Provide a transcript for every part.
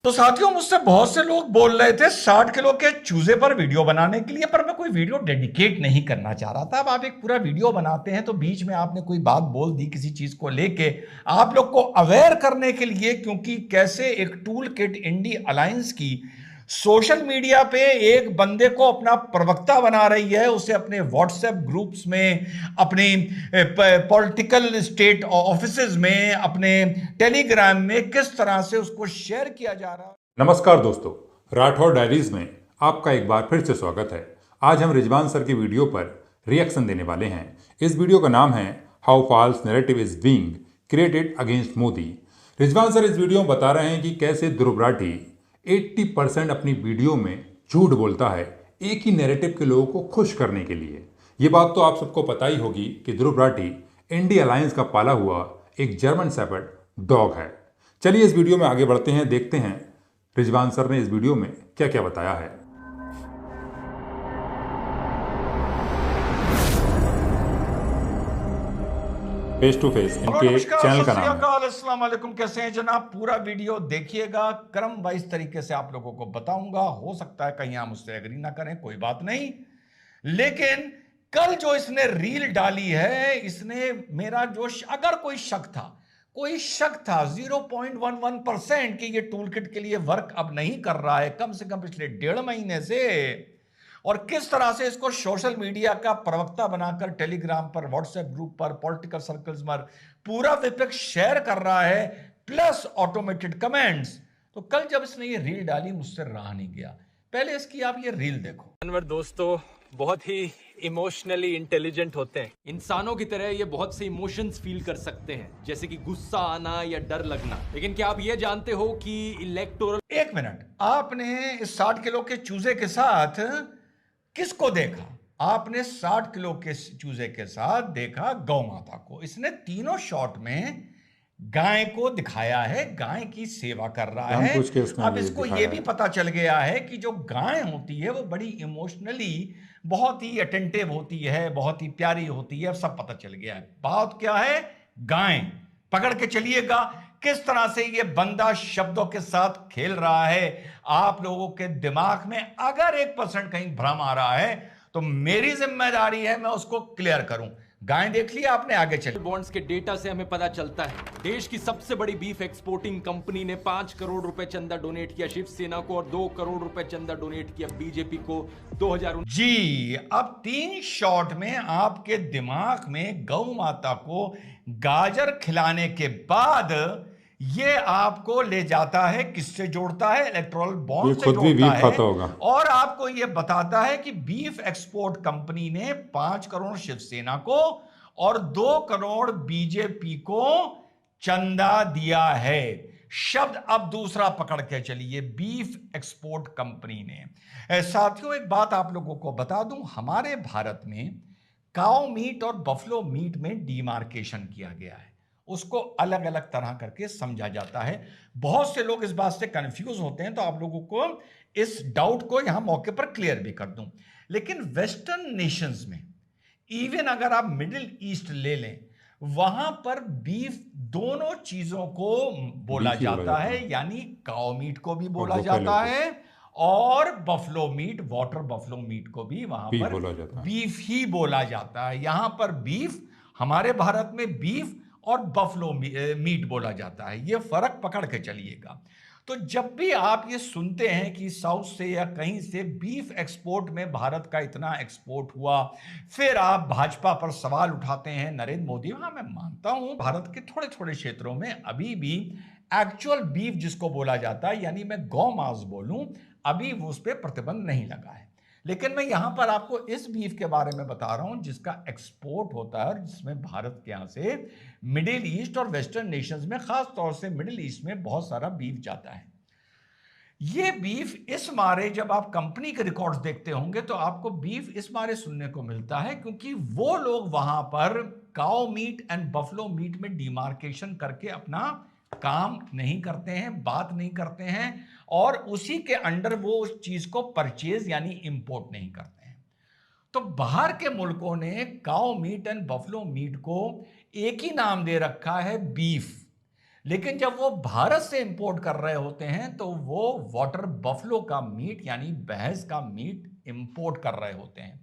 तो साथियों, मुझसे बहुत से लोग बोल रहे थे 60 किलो के चूजे पर वीडियो बनाने के लिए, पर मैं कोई वीडियो डेडिकेट नहीं करना चाह रहा था। अब आप एक पूरा वीडियो बनाते हैं तो बीच में आपने कोई बात बोल दी किसी चीज को लेके, आप लोग को अवेयर करने के लिए, क्योंकि कैसे एक टूल किट इंडी अलायंस की सोशल मीडिया पे एक बंदे को अपना प्रवक्ता बना रही है, उसे अपने व्हाट्सएप ग्रुप्स में, अपनी पॉलिटिकल स्टेट ऑफिसेज में, अपने टेलीग्राम में किस तरह से उसको शेयर किया जा रहा है। नमस्कार दोस्तों, राठौर डायरीज में आपका एक बार फिर से स्वागत है। आज हम रिजवान सर की वीडियो पर रिएक्शन देने वाले हैं। इस वीडियो का नाम है how false narrative is being created against Modi. Rizwan sir इस वीडियो में बता रहे हैं कि कैसे ध्रुव राठी 80% अपनी वीडियो में झूठ बोलता है एक ही नैरेटिव के लोगों को खुश करने के लिए। ये बात तो आप सबको पता ही होगी कि ध्रुव राठी इंडी अलायंस का पाला हुआ एक जर्मन शेफर्ड डॉग है। चलिए इस वीडियो में आगे बढ़ते हैं, देखते हैं रिजवान सर ने इस वीडियो में क्या क्या बताया है। फेस टू फेस इनके चैनल का नाम है। अस्सलाम वालेकुम, कैसे हैं जनाब? पूरा वीडियो देखिएगा, क्रम वाइज तरीके से आप लोगों को बताऊंगा। हो सकता है कहीं आप मुझसे एग्री ना करें, कोई बात नहीं, लेकिन कल जो इसने रील डाली है, इसने मेरा जो अगर कोई शक था 0.11% कि ये टूल किट के लिए वर्क अब नहीं कर रहा है, कम से कम पिछले 1.5 महीने से, और किस तरह से इसको सोशल मीडिया का प्रवक्ता बनाकर टेलीग्राम पर, व्हाट्सएप ग्रुप पर, पॉलिटिकल सर्कल्स पर पूरा विपक्ष शेयर कर रहा है, प्लस ऑटोमेटेड कमेंट्स। तो कल जब इसने ये रील डाली, मुझसे रहा नहीं गया। पहले इसकी आप ये रील देखो। जानवर दोस्तों बहुत ही इमोशनली इंटेलिजेंट होते हैं। इंसानों की तरह ये बहुत से इमोशंस फील कर सकते हैं, जैसे कि गुस्सा आना या डर लगना। लेकिन क्या आप ये जानते हो कि इलेक्टोरल... एक मिनट, आपने इस 60 किलो के चूजे के साथ किसको देखा? आपने 60 किलो के चूजे के साथ देखा गौ माता को। इसने तीनों शॉट में गाय को दिखाया है, गाय की सेवा कर रहा है। अब इसको ये भी पता चल गया है कि जो गाय होती है वो बड़ी इमोशनली बहुत ही अटेंटिव होती है, बहुत ही प्यारी होती है, सब पता चल गया है। बात क्या है? गाय। पकड़ के चलिएगा किस तरह से ये बंदा शब्दों के साथ खेल रहा है। आप लोगों के दिमाग में अगर 1% कहीं भ्रम आ रहा है तो मेरी जिम्मेदारी है मैं उसको क्लियर करूं। गाय देख लिया आपने, आगे चलिए। बॉन्ड्स के डेटा से हमें पता चलता है देश की सबसे बड़ी बीफ एक्सपोर्टिंग कंपनी ने 5 करोड़ रुपए चंदा डोनेट किया शिवसेना को और 2 करोड़ रुपए चंदा डोनेट किया बीजेपी को 2019। जी, अब 3 शॉट में आपके दिमाग में गौ माता को गाजर खिलाने के बाद ये आपको ले जाता है, किससे जोड़ता है? इलेक्टोरल बॉन्ड से जोड़ता है, और आपको ये बताता है कि बीफ एक्सपोर्ट कंपनी ने 5 करोड़ शिवसेना को और 2 करोड़ बीजेपी को चंदा दिया है। शब्द अब दूसरा पकड़ के चलिए, बीफ एक्सपोर्ट कंपनी ने। साथियों, एक बात आप लोगों को बता दूं, हमारे भारत में काऊ मीट और बफलो मीट में डिमार्केशन किया गया है, उसको अलग अलग तरह करके समझा जाता है। बहुत से लोग इस बात से कंफ्यूज होते हैं, तो आप लोगों को इस डाउट को यहां मौके पर क्लियर भी कर दूं। लेकिन वेस्टर्न नेशंस में, इवन अगर आप मिडिल ईस्ट ले लें, वहां पर बीफ दोनों चीजों को बोला जाता है, यानी काऊ मीट को भी बोला जाता है और buffalo meat, water buffalo meat को भी वहां पर बीफ ही बोला जाता है। यहां पर बीफ, हमारे भारत में बीफ और बफलो मीट बोला जाता है। यह फर्क पकड़ के चलिएगा। तो जब भी आप ये सुनते हैं कि साउथ से या कहीं से बीफ एक्सपोर्ट में भारत का इतना एक्सपोर्ट हुआ, फिर आप भाजपा पर सवाल उठाते हैं, नरेंद्र मोदी। हाँ, मैं मानता हूं भारत के थोड़े थोड़े क्षेत्रों में अभी भी एक्चुअल बीफ जिसको बोला जाता है, यानी मैं गौ मांस बोलूं, अभी उस पर प्रतिबंध नहीं लगा है। लेकिन मैं यहां पर आपको इस बीफ के बारे में बता रहा हूं जिसका एक्सपोर्ट होता है और जिसमें भारत के यहां से मिडिल ईस्ट और वेस्टर्न नेशंस में, खास तौर से मिडिल ईस्ट में बहुत सारा बीफ जाता है। ये बीफ इस मारे, जब आप कंपनी के रिकॉर्ड्स देखते होंगे तो आपको बीफ इस मारे सुनने को मिलता है क्योंकि वो लोग वहां पर cow meat and buffalo meet में डिमार्केशन करके अपना काम नहीं करते हैं, बात नहीं करते हैं, और उसी के अंडर वो उस चीज को परचेज यानी इंपोर्ट नहीं करते हैं। तो बाहर के मुल्कों ने cow meat and buffalo meat को एक ही नाम दे रखा है, बीफ। लेकिन जब वो भारत से इंपोर्ट कर रहे होते हैं तो वो वाटर बफलो का मीट यानी भैंस का मीट इंपोर्ट कर रहे होते हैं।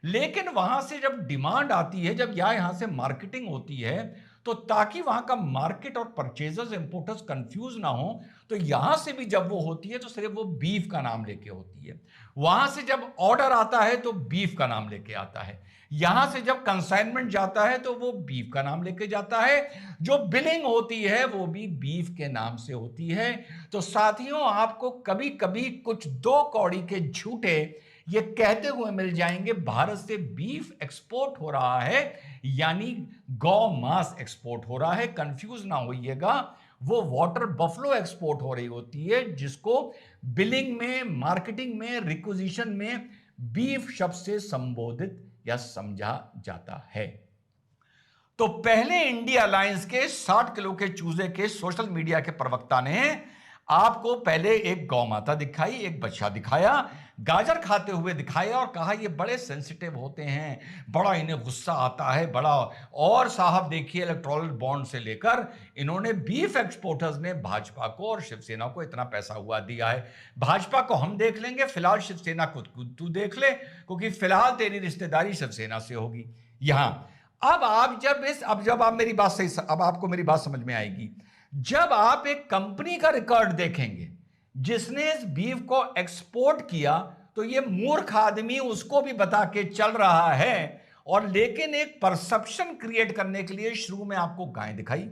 लेकिन वहां से जब डिमांड आती है, जब यहां से मार्केटिंग होती है, तो ताकि वहां का मार्केट और परचेजर्स इंपोर्टर्स कंफ्यूज ना हो, तो यहां से भी जब वो होती है तो सिर्फ वो बीफ का नाम लेके होती है। वहां से जब ऑर्डर आता है तो बीफ का नाम लेके आता है। यहां से जब कंसाइनमेंट जाता है तो वो बीफ का नाम लेके जाता है। जो बिलिंग होती है वो भी बीफ के नाम से होती है। तो साथियों, आपको कभी कभी कुछ दो कौड़ी के झूठे ये कहते हुए मिल जाएंगे भारत से बीफ एक्सपोर्ट हो रहा है, यानी गौ मांस एक्सपोर्ट हो रहा है। कंफ्यूज ना होइएगा, वो वाटर बफलो एक्सपोर्ट हो रही होती है, जिसको बिलिंग में, मार्केटिंग में, रिक्विजिशन में बीफ शब्द से संबोधित या समझा जाता है। तो पहले इंडिया अलायंस के 60 किलो के चूजे के सोशल मीडिया के प्रवक्ता ने आपको पहले एक गौ माता दिखाई, एक बच्चा दिखाया, गाजर खाते हुए दिखाया और कहा ये बड़े सेंसिटिव होते हैं, बड़ा इन्हें गुस्सा आता है, बड़ा। और साहब देखिए, इलेक्टोरल बॉन्ड से लेकर इन्होंने बीफ एक्सपोर्टर्स ने भाजपा को और शिवसेना को इतना पैसा हुआ दिया है। भाजपा को हम देख लेंगे, फिलहाल शिवसेना को तू देख ले, क्योंकि फिलहाल तेरी रिश्तेदारी शिवसेना से होगी। यहां अब आप मेरी बात सही, अब आपको मेरी बात समझ में आएगी। जब आप एक कंपनी का रिकॉर्ड देखेंगे जिसने इस बीफ को एक्सपोर्ट किया, तो ये मूर्ख आदमी उसको भी बता के चल रहा है, और लेकिन एक परसेप्शन क्रिएट करने के लिए शुरू में आपको गाय दिखाई,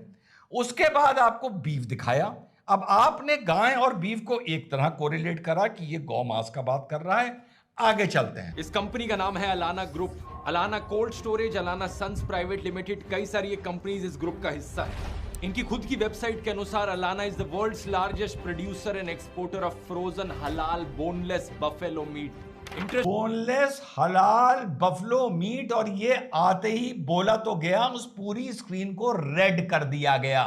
उसके बाद आपको बीफ दिखाया। अब आपने गाय और बीफ को एक तरह कोरिलेट करा कि ये गौ मांस का बात कर रहा है। आगे चलते हैं। इस कंपनी का नाम है Allana group, Allana cold storage, Allana sons private limited, कई सारी कंपनीज इस ग्रुप का हिस्सा है। इनकी खुद की वेबसाइट के अनुसार Allana is the world's largest producer and exporter of frozen halal boneless buffalo meat. Boneless halal buffalo meat, और ये आते ही बोला तो गया, उस पूरी स्क्रीन को रेड कर दिया गया।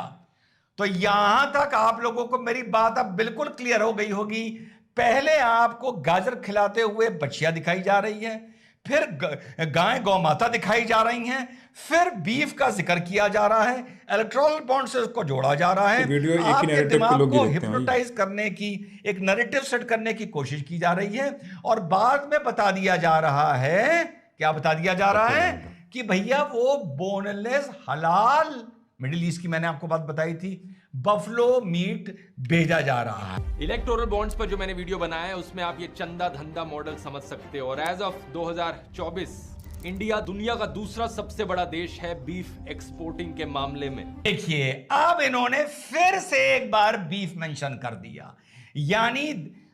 तो यहां तक आप लोगों को मेरी बात अब बिल्कुल क्लियर हो गई होगी। पहले आपको गाजर खिलाते हुए बच्चियां दिखाई जा रही है, फिर गाय गौ माता दिखाई जा रही हैं, फिर बीफ का जिक्र किया जा रहा है, इलेक्टोरल बॉन्ड से उसको जोड़ा जा रहा है, वीडियो एक ही आपके नैरेटिव दिमाग को को हिप्नोटाइज करने की, एक नैरेटिव सेट करने की कोशिश की जा रही है, और बाद में बता दिया जा रहा है, क्या बता दिया जा रहा है कि भैया वो बोनलेस हलाल, मिडिल ईस्ट की मैंने आपको बात बताई थी, बफलो मीट भेजा जा रहा है। इलेक्टोरल बॉन्ड्स पर जो मैंने वीडियो बनाया है उसमें आप ये चंदा धंधा मॉडल समझ सकते हो। और एज ऑफ 2024 इंडिया दुनिया का दूसरा सबसे बड़ा देश है बीफ एक्सपोर्टिंग के मामले में। देखिए, अब इन्होंने फिर से एक बार बीफ मेंशन कर दिया, यानी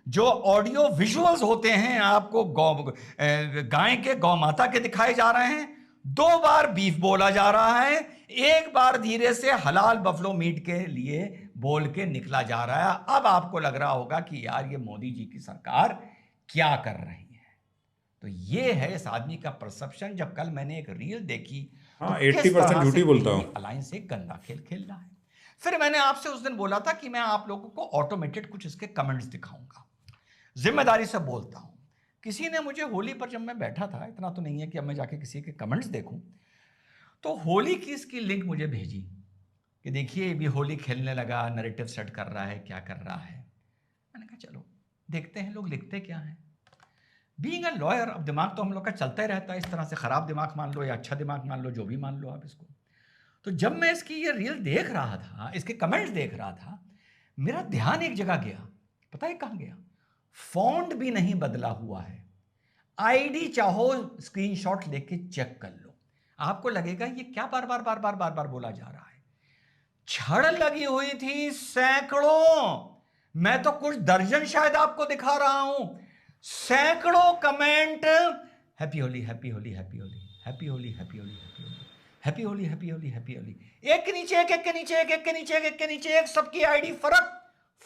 जो ऑडियो विजुअल्स होते हैं आपको गाय के, गौ माता के दिखाए जा रहे हैं, 2 बार बीफ बोला जा रहा है, एक बार धीरे से हलाल बफलो मीट के लिए बोल के निकला जा रहा है। अब आपको लग रहा होगा कि यार ये मोदी जी की सरकार क्या कर रही है। तो ये है इस आदमी का परसेप्शन। जब कल मैंने एक रील देखी, हाँ, 80% झूठी बोलता हूं। अलायंस एक गंदा खेल खेल रहा है। फिर मैंने आपसे उस दिन बोला था कि मैं आप लोगों को ऑटोमेटेड कुछ इसके कमेंट्स दिखाऊंगा, जिम्मेदारी से बोलता हूं। किसी ने मुझे होली पर, जब मैं बैठा था, इतना तो नहीं है कि अब मैं जाके किसी के कमेंट्स देखूं, तो होली की इसकी लिंक मुझे भेजी कि देखिए ये भी होली खेलने लगा, नैरेटिव सेट कर रहा है, क्या कर रहा है। मैंने कहा चलो देखते हैं लोग लिखते क्या हैं। बीइंग अ लॉयर, अब दिमाग तो हम लोग का चलता ही रहता है इस तरह से, खराब दिमाग मान लो या अच्छा दिमाग मान लो, जो भी मान लो आप इसको। तो जब मैं इसकी ये रील देख रहा था, इसके कमेंट्स देख रहा था, मेरा ध्यान एक जगह गया। पता है कहां गया? फॉन्ट भी नहीं बदला हुआ है। आईडी चाहो स्क्रीनशॉट लेके चेक कर लो, आपको लगेगा ये क्या बार बार बार बार बार बार बोला जा रहा है। छड़ लगी हुई थी सैकड़ों, मैं तो कुछ दर्जन शायद आपको दिखा रहा हूं, सैकड़ों comment, happy Holi, happy Holi, happy Holi, happy Holi, happy Holi, happy Holi, happy Holi, happy Holi, happy Holi, एक के नीचे एक, एक के नीचे एक, एक के नीचे एक, एक के नीचे एक, सबकी आईडी फर्क,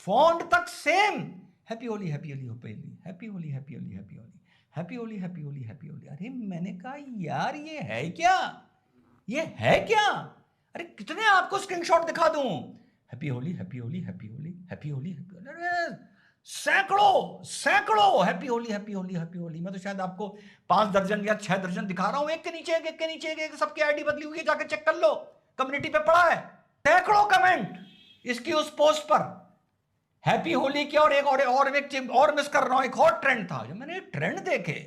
फॉन्ट तक same, happy Holi, happy Holi, happy Holi, happy Holi, happy Holi, happy Holi, happy Holi, happy Holi. अरे मैंने कहा यार ये है क्या, ये है क्या? अरे कितने आपको स्क्रीनशॉट दिखा दूं? Happy Holi, happy Holi, happy Holi, happy Holi, happy Holi, अरे सैकड़ों सैकड़ों happy Holi, happy Holi, happy Holi. मैं तो शायद आपको 5 दर्जन या 6 दर्जन दिखा रहा हूं, एक के नीचे एक, एक के नीचे एक, सबकी आईडी बदली हुई है, जाके चेक कर लो, कम्युनिटी पे पड़ा है, सैकड़ों कमेंट। इसकी उस पोस्ट पर हैप्पी होली की और एक और मिस कर रहा हूं, एक और ट्रेंड था। जब मैंने ट्रेंड देखे,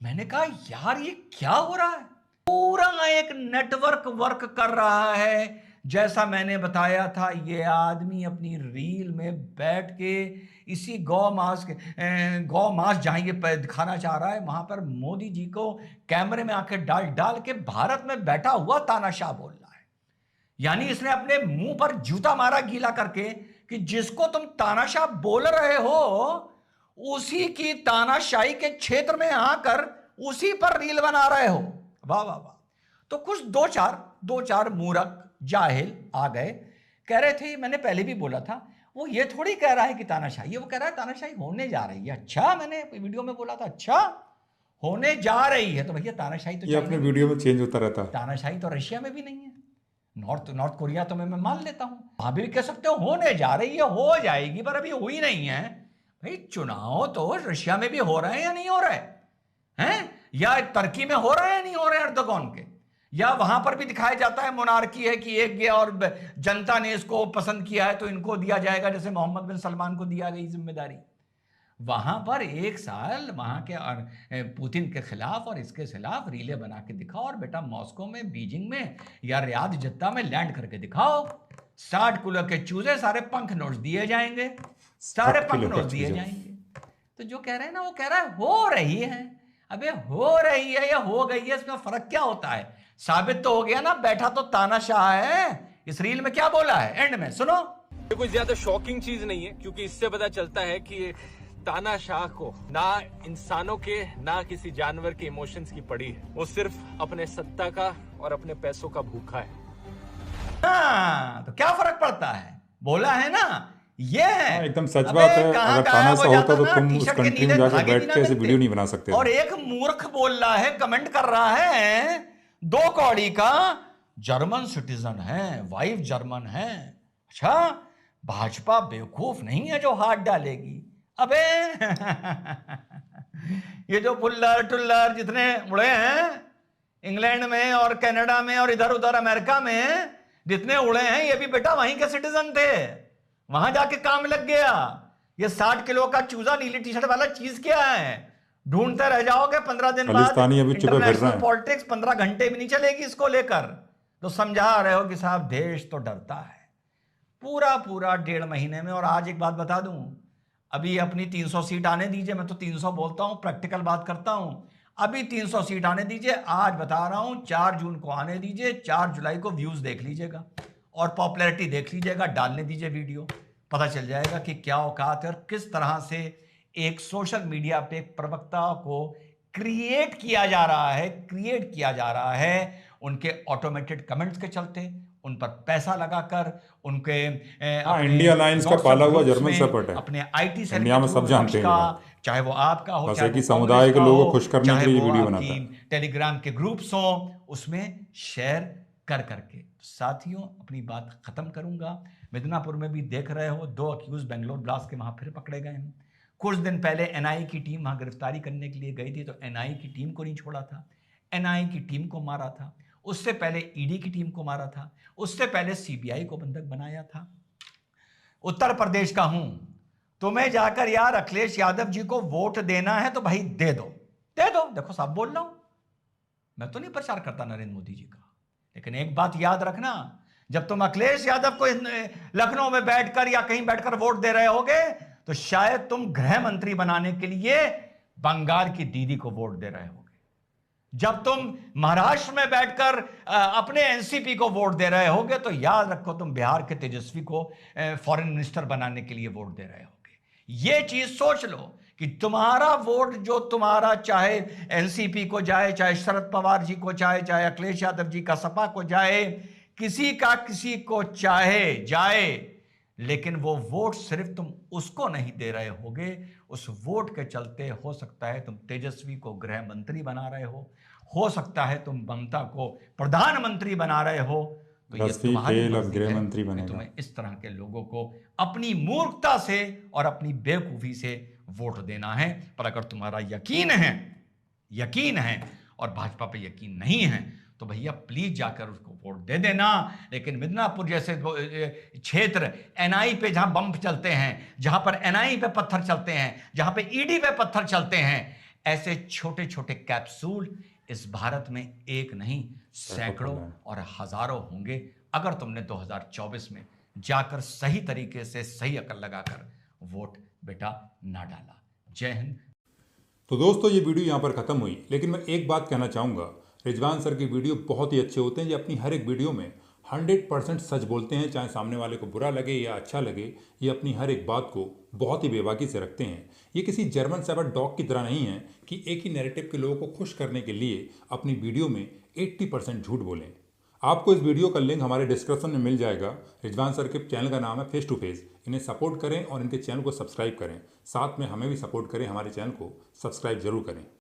मैंने कहा यार ये क्या हो रहा है। पूरा एक नेटवर्क वर्क कर रहा है। जैसा मैंने बताया था, ये आदमी अपनी रील में बैठ के इसी गौ मास जहां ये दिखाना चाह रहा है, वहां पर मोदी जी को कैमरे में आके डाल डाल के भारत में बैठा हुआ तानाशाह बोल रहा है। यानी इसने अपने मुंह पर जूता मारा गीला करके कि जिसको तुम तानाशाह बोल रहे हो उसी की तानाशाही के क्षेत्र में आकर उसी पर रील बना रहे हो। वाह वाह वाह। तो कुछ दो चार मूर्ख जाहिल आ गए, कह रहे थे, मैंने पहले भी बोला था, वो ये थोड़ी कह रहा है कि तानाशाही, वो कह रहा है तानाशाही होने जा रही है। अच्छा, मैंने वीडियो में बोला था अच्छा होने जा रही है, तो भैया तानाशाही तो ये अपने वीडियो में चेंज होता रहता है। तानाशाही तो रशिया में भी नहीं है, नॉर्थ कोरिया तो मैं मान लेता हूं, वहां भी कह सकते हो होने जा रही है, हो जाएगी, पर अभी हुई नहीं है। भाई चुनाव तो रशिया में भी हो रहे हैं या नहीं हो रहे हैं, या तुर्की में हो रहे हैं नहीं हो रहे एर्दोगन के, या वहां पर भी दिखाया जाता है मोनार्की है कि एक गया और जनता ने इसको पसंद किया है तो इनको दिया जाएगा, जैसे मोहम्मद बिन सलमान को दिया गई जिम्मेदारी। वहां पर एक साल वहां के पुतिन के खिलाफ और इसके खिलाफ रीले बना के दिखाओ, और बेटा मॉस्को में, बीजिंग में या रियाद जद्दा में लैंड करके दिखाओ। 60 किलो के चूजे, सारे पंख नोट दिए जाएंगे, सारे पंख नोट दिए जाएंगे। तो जो कह रहे हैं ना, वो कह रहा है हो रही है। अबे हो रही है या हो गई है, इसमें फर्क क्या होता है? साबित तो हो गया ना, बैठा तो तानाशाह है। इस रील में क्या बोला है एंड में सुनो। ये कोई ज्यादा शॉकिंग चीज नहीं है, क्योंकि इससे पता चलता है कि तानाशाह को ना इंसानों के ना किसी जानवर के इमोशंस की पड़ी है। वो सिर्फ अपने सत्ता का और अपने पैसों का भूखा है। हाँ, तो क्या फर्क पड़ता है? बोला है ना, ये है एकदम सच बात है। अगर तानाशाह होता तो तुम उस कंट्री में जाकर बैठ के ऐसे वीडियो नहीं बना सकते। और एक मूर्ख बोल रहा है, कमेंट कर रहा है, 2 कौड़ी का जर्मन सिटीजन है, वाइफ जर्मन है। अच्छा, भाजपा बेवकूफ नहीं है जो हाथ डालेगी। अबे ये जो पुल्लर टुल्लर जितने उड़े हैं इंग्लैंड में और कनाडा में और इधर उधर अमेरिका में जितने उड़े हैं, ये भी बेटा वहीं के सिटीजन थे, वहां जाके काम लग गया। ये 60 किलो का चूजा नीली टी शर्ट वाला चीज क्या है? ढूंढते रह जाओगे 15 दिन बाद। इंटरनेशनल पॉलिटिक्स 15 घंटे भी नहीं चलेगी इसको लेकर। तो समझा रहे हो कि साहब देश तो डरता है। पूरा 1.5 महीने में। और आज एक बात बता दूं, अभी अपनी 300 सीट आने दीजिए। मैं तो 300 बोलता हूं, प्रैक्टिकल बात करता हूं। अभी 300 सीट आने दीजिए, आज बता रहा हूं, 4 जून को आने दीजिए, 4 जुलाई को व्यूज देख लीजिएगा और पॉपुलैरिटी देख लीजिएगा, डालने दीजिए वीडियो, पता चल जाएगा कि क्या औकात है और किस तरह से एक सोशल मीडिया पे प्रवक्ता को क्रिएट किया जा रहा है उनके ऑटोमेटेड कमेंट्स के चलते, उन पर पैसा लगाकर, उनके इंडिया लाइंस का पाला हुआ जर्मन सपोर्ट है, अपने आईटी सेल इंडिया में सब जानते हैं, चाहे वो आपका हो, चाहे कि समुदाय के लोगों को खुश करने के लिए वीडियो बनाता है, टेलीग्राम के ग्रुप्स हो, उसमें शेयर कर करके। साथियों, अपनी बात खत्म करूंगा। मिदनापुर में भी देख रहे हो, 2 अक्यूज बेंगलोर ब्लास्ट के वहां फिर पकड़े गए हैं। कुछ दिन पहले एनआईए की टीम वहां गिरफ्तारी करने के लिए गई थी, तो एनआईए की टीम को नहीं छोड़ा था, एनआईए की टीम को मारा था, उससे पहले ईडी की टीम को मारा था, उससे पहले सीबीआई को बंधक बनाया था। उत्तर प्रदेश का हूं, तुम्हें जाकर यार अखिलेश यादव जी को वोट देना है तो भाई दे दो। देखो साहब बोल रहा हूं, मैं तो नहीं प्रचार करता नरेंद्र मोदी जी का, लेकिन एक बात याद रखना, जब तुम अखिलेश यादव को लखनऊ में बैठकर या कहीं बैठकर वोट दे रहे होगे, तो शायद तुम गृह मंत्री बनाने के लिए बंगाल की दीदी को वोट दे रहे होगे। जब तुम महाराष्ट्र में बैठकर अपने एनसीपी को वोट दे रहे होगे, तो याद रखो तुम बिहार के तेजस्वी को फॉरेन मिनिस्टर बनाने के लिए वोट दे रहे होगे। यह चीज सोच लो कि तुम्हारा वोट जो तुम्हारा, चाहे एनसीपी को जाए, चाहे शरद पवार जी को चाहे अखिलेश यादव जी का सपा को जाए, किसी को चाहे जाए, लेकिन वो वोट सिर्फ तुम उसको नहीं दे रहे होगे, उस वोट के चलते हो सकता है तुम तेजस्वी को गृह मंत्री बना रहे हो सकता है तुम ममता को प्रधानमंत्री बना रहे हो। तो ये तुम्हारी गृह मंत्री बनेगा। तुम्हें इस तरह के लोगों को अपनी मूर्खता से और अपनी बेवकूफी से वोट देना है। पर अगर तुम्हारा यकीन है और भाजपा पे यकीन नहीं है, तो भैया प्लीज जाकर उसको वोट दे देना। लेकिन मिदनापुर जैसे क्षेत्र एनआई पे जहां बम चलते हैं, जहां पर एनआई पे पत्थर चलते हैं, जहां पे ईडी पे पत्थर चलते हैं, ऐसे छोटे छोटे कैप्सूल इस भारत में एक नहीं सैकड़ों और हजारों होंगे। अगर तुमने 2024 में जाकर सही तरीके से सही अकल लगाकर वोट बेटा ना डाला। जय हिंद। तो दोस्तों ये वीडियो यहाँ पर ख़त्म हुई, लेकिन मैं एक बात कहना चाहूँगा, रिजवान सर के वीडियो बहुत ही अच्छे होते हैं। ये अपनी हर एक वीडियो में 100% सच बोलते हैं, चाहे सामने वाले को बुरा लगे या अच्छा लगे। ये अपनी हर एक बात को बहुत ही बेबाकी से रखते हैं। ये किसी जर्मन शेफर्ड डॉग की तरह नहीं है कि एक ही नैरेटिव के लोगों को खुश करने के लिए अपनी वीडियो में 80% झूठ बोलें। आपको इस वीडियो का लिंक हमारे डिस्क्रिप्शन में मिल जाएगा। रिजवान सर के चैनल का नाम है फेस टू फेस। इन्हें सपोर्ट करें और इनके चैनल को सब्सक्राइब करें। साथ में हमें भी सपोर्ट करें, हमारे चैनल को सब्सक्राइब जरूर करें।